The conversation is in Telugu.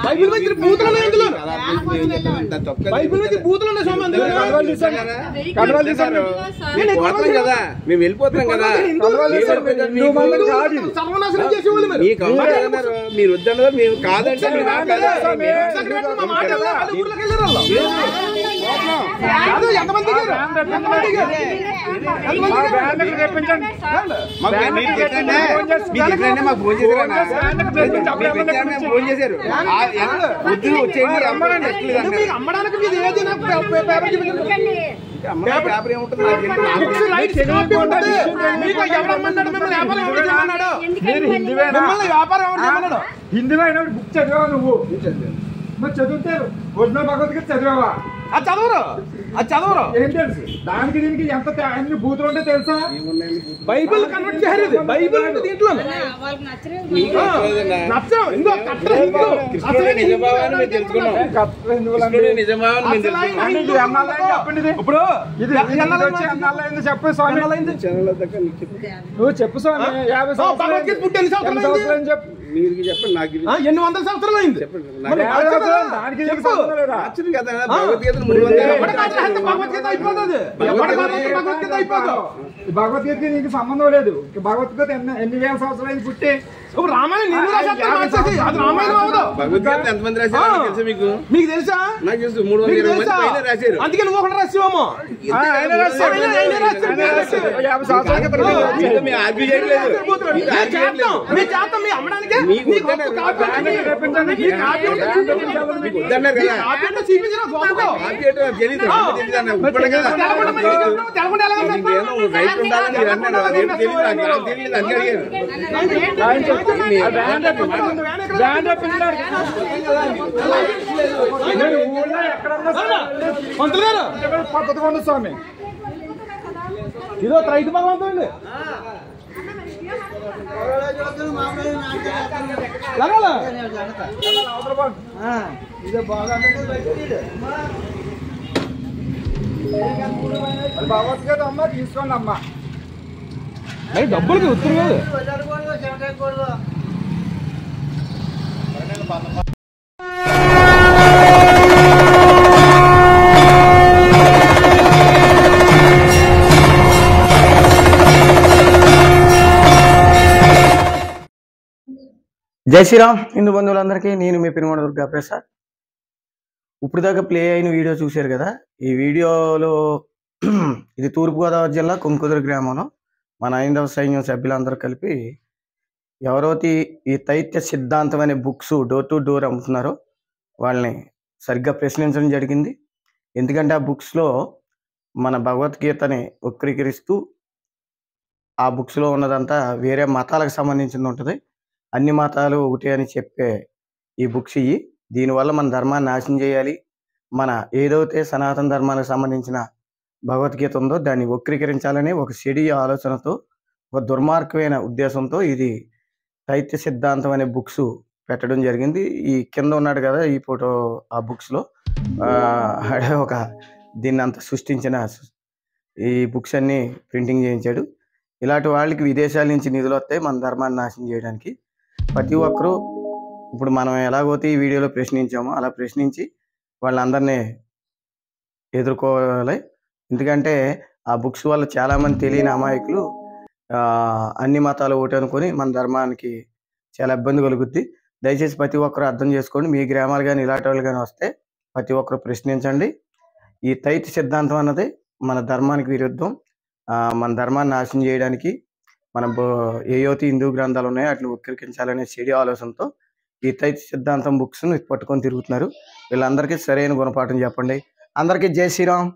బైబిల్ దగ్గర బూతులు ఉన్నాయి అందులో. బైబిల్ దగ్గర బూతులు ఉన్నాయి స్వామి అందులో. కదా మేము వెళ్ళిపోతున్నాం కదా సర్వనాశనం చేసేవాళ్ళు మీరు వద్దన్నారు మేము కాదంటే ఎంతమంది మాకు ఫోన్ చేశారు అమ్మడానికి మీరు ఏదైనా పేపర్ హిందీ బుక్ చదివావా నువ్వు? చదివితే ఒరిజినల్ భగవద్గీత చదివావా? అది చదవరు, అది చదవరు. ఏం తెలుసు దానికి దీనికి ఎంత అన్ని బూతులు ఉంటే తెలుసా? బైబిల్ కన్వర్ట్ చేయాలి. బైబిల్ అంటే దీంట్లో ఇప్పుడు చెప్పు స్వామి, నువ్వు చెప్పు స్వామి. 50 భగవద్గీత పుట్టి ఎన్ని సంవత్సరాలు అని చెప్పు. మీరు చెప్పండి. నాకు ఎన్ని వందల సంవత్సరాలు అయింది భగవద్గీతకి నీకు సంబంధం లేదు. భగవద్గీత ఎన్ని వేల సంవత్సరాలు అయింది పుట్టి. రామాయణం రామాయణం భగవద్గీత ఎంతమంది రాశారు తెలుసా మీకు? మీకు తెలుసా? నాకు తెలుసు 320 మంది పైన రాశారు. అందుకే నువ్వు ఒకటి రాసేవేమో. అమ్మడానికి పద్ధతిగా ఉంది స్వామి. ఇదో రైతు భగవంతుడు అండి. భగవద్గీత అమ్మ తీసుకోండి అమ్మ. డబ్బులకి ఉత్తరు కాదు. జై శ్రీరామ్ హిందూ బంధువులందరికీ నేను మీ పెనుగొండ దుర్గా ప్రసాద్. ఇప్పుడు దాకా ప్లే అయిన వీడియో చూశారు కదా. ఈ వీడియోలో ఇది తూర్పుగోదావరి జిల్లా కుంకుదురు గ్రామంలో మన 5వ సైన్యం సభ్యులందరూ కలిపి ఎవరైతే ఈ దైత్య సిద్ధాంతం అనే బుక్స్ డోర్ టు డోర్ అమ్ముతున్నారో వాళ్ళని సరిగ్గా ప్రశ్నించడం జరిగింది. ఎందుకంటే ఆ బుక్స్లో మన భగవద్గీతని వక్రీకరిస్తూ ఆ బుక్స్లో ఉన్నదంతా వేరే మతాలకు సంబంధించింది ఉంటుంది. అన్ని మతాలు ఒకటి అని చెప్పే ఈ బుక్స్ ఇవి. దీనివల్ల మన ధర్మాన్ని నాశనం చేయాలి. మన ఏదైతే సనాతన ధర్మానికి సంబంధించిన భగవద్గీత ఉందో దాన్ని వక్రీకరించాలని ఒక చెడు ఆలోచనతో, ఒక దుర్మార్గమైన ఉద్దేశంతో ఇది దైత్య సిద్ధాంతం అనే బుక్స్ పెట్టడం జరిగింది. ఈ కింద ఉన్నాడు కదా ఈ ఫోటో, ఆ బుక్స్లో ఒక దీన్ని అంతా సృష్టించిన ఈ బుక్స్ అన్నీ ప్రింటింగ్ చేయించాడు. ఇలాంటి వాళ్ళకి విదేశాల నుంచి నిధులు వస్తాయి మన ధర్మాన్ని నాశనం చేయడానికి. ప్రతి ఒక్కరూ ఇప్పుడు మనం ఎలాగైతే ఈ వీడియోలో ప్రశ్నించామో అలా ప్రశ్నించి వాళ్ళందరినీ ఎదుర్కోవాలి. ఎందుకంటే ఆ బుక్స్ వల్ల చాలామంది తెలియని అమాయకులు అన్ని మతాలు ఒకటి అనుకొని మన ధర్మానికి చాలా ఇబ్బంది కలుగుద్ది. దయచేసి ప్రతి ఒక్కరు అర్థం చేసుకోండి. మీ గ్రామాలు కానీ ఇలాంటి వాళ్ళు కానీ వస్తే ప్రతి ఒక్కరు ప్రశ్నించండి. ఈ దైత్య సిద్ధాంతం అన్నది మన ధర్మానికి విరుద్ధం. మన ధర్మాన్ని నాశనం చేయడానికి మన ఏవైతే హిందూ గ్రంథాలు ఉన్నాయో వాటిని వక్రీకరించాలనే చెడు ఆలోచనతో ఈ దైత్య సిద్ధాంతం బుక్స్ను పట్టుకొని తిరుగుతున్నారు. వీళ్ళందరికీ సరైన గుణపాఠం చెప్పండి. అందరికీ జై శ్రీరామ్.